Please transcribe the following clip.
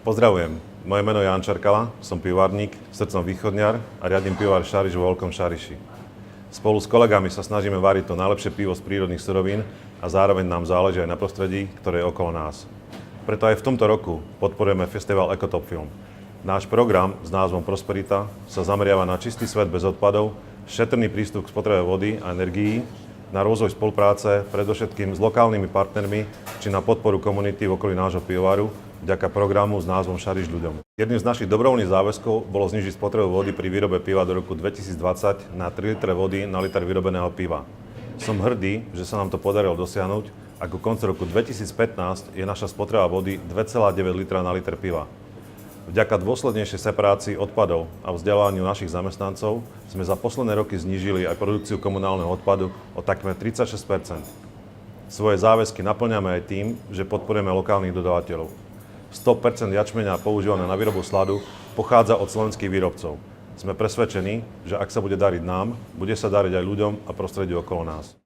Pozdravujem, moje meno je Ján Čerkala, som pivárník, srdcom východňar a riadím pivovar Šariš vo Veľkom Šariši. Spolu s kolegami sa snažíme variť to najlepšie pivo z prírodných surovín a zároveň nám záleží aj na prostredí, ktoré je okolo nás. Preto aj v tomto roku podporujeme festival Ecotop Film. Náš program s názvom Prosperita sa zameriava na čistý svet bez odpadov, šetrný prístup k spotrebe vody a energií, na rozvoj spolupráce predovšetkým s lokálnymi partnermi či na podporu komunity v okolí nášho pivovaru vďaka programu s názvom Šariš ľuďom. Jedným z našich dobrovoľných záväzkov bolo znížiť spotrebu vody pri výrobe piva do roku 2020 na 3 litre vody na liter vyrobeného piva. Som hrdý, že sa nám to podarilo dosiahnuť a ku koncu roku 2015 je naša spotreba vody 2,9 litra na liter piva. Vďaka dôslednejšej separácii odpadov a vzdelávaniu našich zamestnancov sme za posledné roky znížili aj produkciu komunálneho odpadu o takmer 36 %. Svoje záväzky naplňame aj tým, že podporujeme lokálnych dodávateľov. 100 % jačmeňa používané na výrobu sladu pochádza od slovenských výrobcov. Sme presvedčení, že ak sa bude dariť nám, bude sa dariť aj ľuďom a prostrediu okolo nás.